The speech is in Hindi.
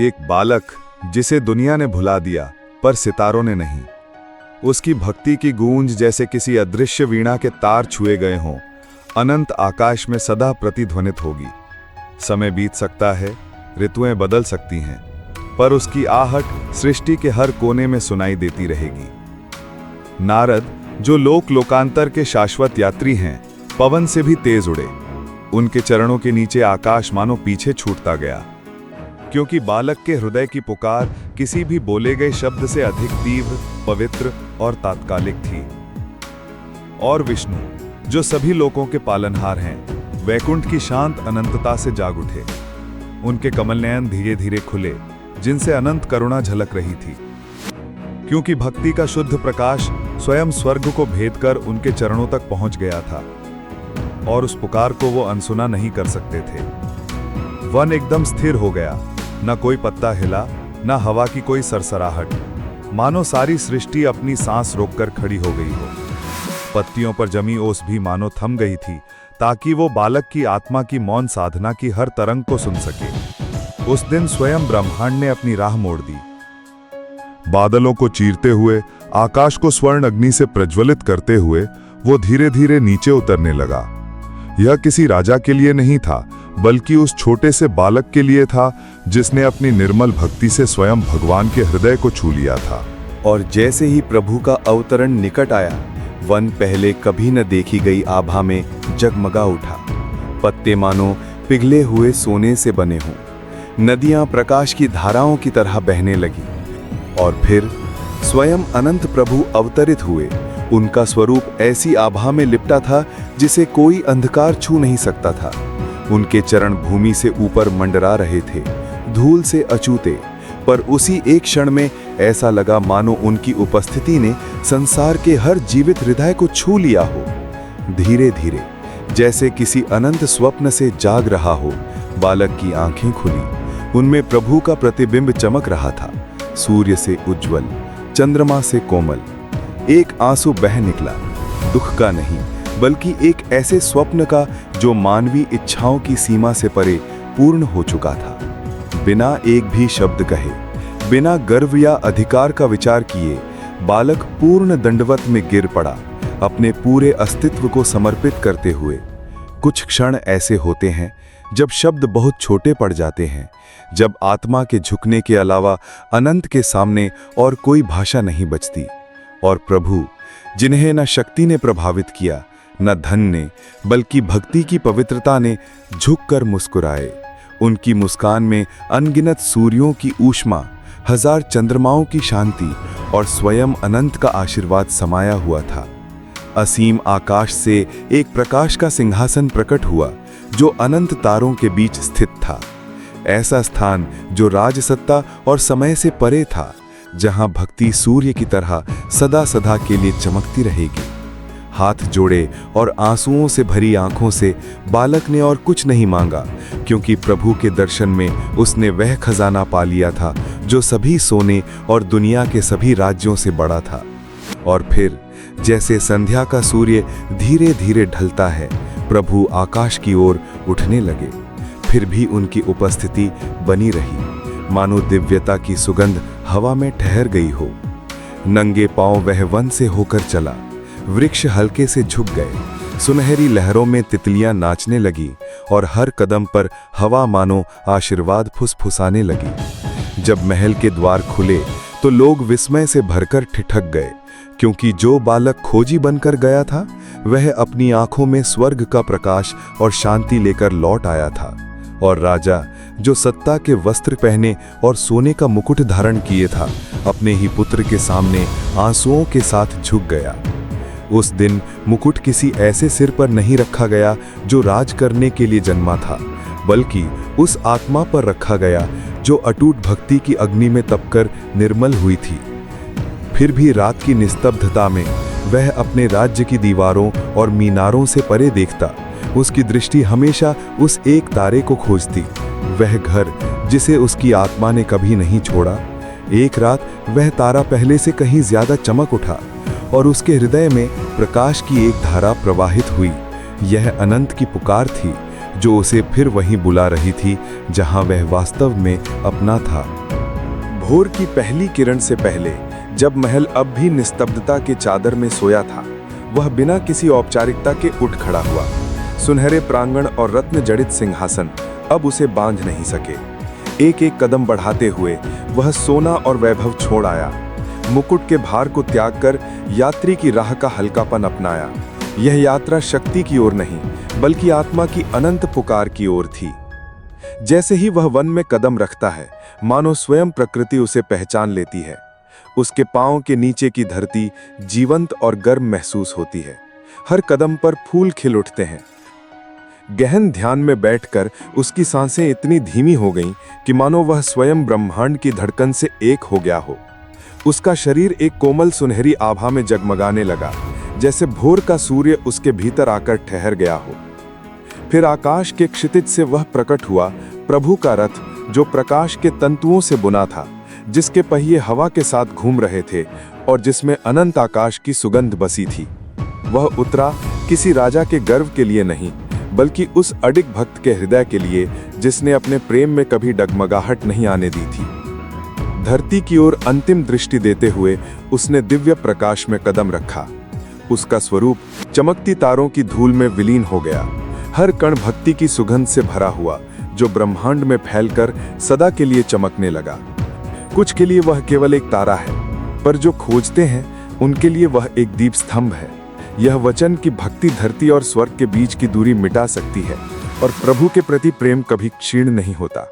एक बालक जिसे दुनिया ने भुला दिया पर सितारों ने नहीं। उसकी भक्ति की गूंज जैसे किसी अदृश्य वीणा के तार छुए गए हों, अनंत आकाश में सदा प्रतिध्वनित होगी। समय बीत सकता है, ऋतुएं बदल सकती हैं, पर उसकी आहट सृष्टि के हर कोने में सुनाई देती रहेगी। नारद, जो लोक लोकांतर के शाश्वत यात्री हैं, पवन से भी तेज उड़े। उनके चरणों के नीचे आकाश मानो पीछे छूटता गया, क्योंकि बालक के हृदय की पुकार किसी भी बोले गए शब्द से अधिक तीव्र, पवित्र और तात्कालिक थी। और विष्णु, जो सभी लोकों के पालनहार हैं, वैकुंठ की शांत अनंतता से जाग उठे। उनके कमल नयन धीरे धीरे खुले, जिनसे अनंत करुणा झलक रही थी, क्योंकि भक्ति का शुद्ध प्रकाश स्वयं स्वर्ग को भेद कर उनके चरणों तक पहुंच गया था, और उस पुकार को वो अनसुना नहीं कर सकते थे। वन एकदम स्थिर हो गया, न कोई पत्ता हिला, न हवा की कोई सरसराहट, मानो सारी सृष्टि अपनी सांस रोककर खड़ी हो गई हो। पत्तियों पर जमी ओस भी मानो थम गई थी, ताकि वो बालक की आत्मा की मौन साधना की हर तरंग को सुन सके। उस दिन स्वयं ब्रह्मांड ने अपनी राह मोड़ दी। बादलों को चीरते हुए, आकाश को स्वर्ण अग्नि से प्रज्वलित करते हुए वो धीरे धीरे नीचे उतरने लगा। यह किसी राजा के लिए नहीं था, बल्कि उस छोटे से बालक के लिए था, जिसने अपनी निर्मल भक्ति से स्वयं भगवान के हृदय को छू लिया था। और जैसे ही प्रभु का अवतरण निकट आया, वन पहले कभी न देखी गई आभा में जगमगा उठा। पत्ते मानो पिघले हुए सोने से बने हों, नदियां प्रकाश की धाराओं की तरह बहने लगी। और फिर स्वयं अनंत प्रभु अवतरित हुए। उनका स्वरूप ऐसी आभा में लिपटा था जिसे कोई अंधकार छू नहीं सकता था। उनके चरण भूमि से ऊपर मंडरा रहे थे, धूल से अछूते, पर उसी एक क्षण में ऐसा लगा मानो उनकी उपस्थिति ने संसार के हर जीवित हृदय को छू लिया हो। धीरे धीरे, जैसे किसी अनंत स्वप्न से जाग रहा हो, बालक की आंखें खुली। उनमें प्रभु का प्रतिबिंब चमक रहा था, सूर्य से उज्जवल, चंद्रमा से कोमल। एक आंसू बह निकला, दुख का नहीं, बल्कि एक ऐसे स्वप्न का जो मानवीय इच्छाओं की सीमा से परे पूर्ण हो चुका था। बिना एक भी शब्द कहे, बिना गर्व या अधिकार का विचार किए, बालक पूर्ण दंडवत में गिर पड़ा, अपने पूरे अस्तित्व को समर्पित करते हुए। कुछ क्षण ऐसे होते हैं जब शब्द बहुत छोटे पड़ जाते हैं, जब आत्मा के झुकने के अलावा अनंत के सामने और कोई भाषा नहीं बचती। और प्रभु, जिन्हें न शक्ति ने प्रभावित किया, न धन ने, बल्कि भक्ति की पवित्रता ने, झुककर मुस्कुराए। उनकी मुस्कान में अनगिनत सूर्यों की ऊष्मा, हजार चंद्रमाओं की शांति और स्वयं अनंत का आशीर्वाद समाया हुआ था। असीम आकाश से एक प्रकाश का सिंहासन प्रकट हुआ, जो अनंत तारों के बीच स्थित था। ऐसा स्थान जो राजसत्ता और समय से परे था, जहां भक्ति सूर्य की तरह सदा सदा के लिए चमकती रहेगी। हाथ जोड़े और आंसुओं से भरी आंखों से बालक ने और कुछ नहीं मांगा, क्योंकि प्रभु के दर्शन में उसने वह खजाना पा लिया था जो सभी सोने और दुनिया के सभी राज्यों से बड़ा था। और फिर जैसे संध्या का सूर्य धीरे धीरे ढलता है, प्रभु आकाश की ओर उठने लगे। फिर भी उनकी उपस्थिति बनी रही, मानो दिव्यता की सुगंध हवा में ठहर गई हो। नंगे पांव वह वन से होकर चला। वृक्ष हल्के से झुक गए, सुनहरी लहरों में तितलियां नाचने लगी, और हर कदम पर हवा मानो आशीर्वाद फुसफुसाने लगी। जब महल के द्वार खुले तो लोग विस्मय से भरकर ठिठक गए, क्योंकि जो बालक खोजी बनकर गया था, वह अपनी आंखों में स्वर्ग का प्रकाश और शांति लेकर लौट आया था। और राजा, जो सत्ता के वस्त्र पहने और सोने का मुकुट धारण किए था, अपने ही पुत्र के सामने आंसुओं के साथ झुक गया। उस दिन मुकुट किसी ऐसे सिर पर नहीं रखा गया जो राज करने के लिए जन्मा था, बल्कि उस आत्मा पर रखा गया जो अटूट भक्ति की अग्नि में तपकर निर्मल हुई थी। फिर भी रात की निस्तब्धता में वह अपने राज्य की दीवारों और मीनारों से परे देखता। उसकी दृष्टि हमेशा उस एक तारे को खोजती, वह घर जिसे उसकी आत्मा ने कभी नहीं छोड़ा। एक रात वह तारा पहले से कहीं ज्यादा चमक उठा, और उसके हृदय में प्रकाश की एक धारा प्रवाहित हुई। यह अनंत की पुकार थी, जो उसे फिर वहीं बुला रही थी जहां वह वास्तव में अपना था। भोर की पहली किरण से पहले, जब महल अब भी निस्तब्धता के चादर में सोया था, वह बिना किसी औपचारिकता के उठ खड़ा हुआ। सुनहरे प्रांगण और रत्न जड़ित सिंहासन अब उसे बांध नहीं सके। एक एक कदम बढ़ाते हुए वह सोना और वैभव छोड़ आया। मुकुट के भार को त्याग कर यात्री की राह का हल्कापन अपनाया। यह यात्रा शक्ति की ओर नहीं, बल्कि आत्मा की अनंत पुकार की ओर थी। जैसे ही वह वन में कदम रखता है, मानो स्वयं प्रकृति उसे पहचान लेती है। उसके पांव के नीचे की धरती जीवंत और गर्म महसूस होती है। हर कदम पर फूल खिल उठते हैं। गहन ध्यान में बैठकर उसकी सांसें इतनी धीमी हो गईं कि मानो वह स्वयं ब्रह्मांड की धड़कन से एक हो गया हो। उसका शरीर एक कोमल सुनहरी आभा में जगमगाने लगा, जैसे भोर का सूर्य उसके भीतर आकर ठहर गया हो। फिर आकाश के क्षितिज से वह प्रकट हुआ, प्रभु का रथ, जो प्रकाश के तंतुओं से बुना था, जिसके पहिए हवा के साथ घूम रहे थे और जिसमें अनंत आकाश की सुगंध बसी थी। वह उतरा किसी राजा के गर्व के लिए नहीं, बल्कि उस अडिग भक्त के हृदय के लिए जिसने अपने प्रेम में कभी डगमगाहट नहीं आने दी थी। धरती की ओर अंतिम दृष्टि देते हुए उसने दिव्य प्रकाश में कदम रखा। उसका स्वरूप चमकती तारों की धूल में विलीन हो गया, हर कण भक्ति की सुगंध से भरा हुआ, जो ब्रह्मांड में फैलकर सदा के लिए चमकने लगा। कुछ के लिए वह केवल एक तारा है, पर जो खोजते हैं उनके लिए वह एक दीप स्तंभ है। यह वचन कि भक्ति धरती और स्वर्ग के बीच की दूरी मिटा सकती है और प्रभु के प्रति प्रेम कभी क्षीण नहीं होता।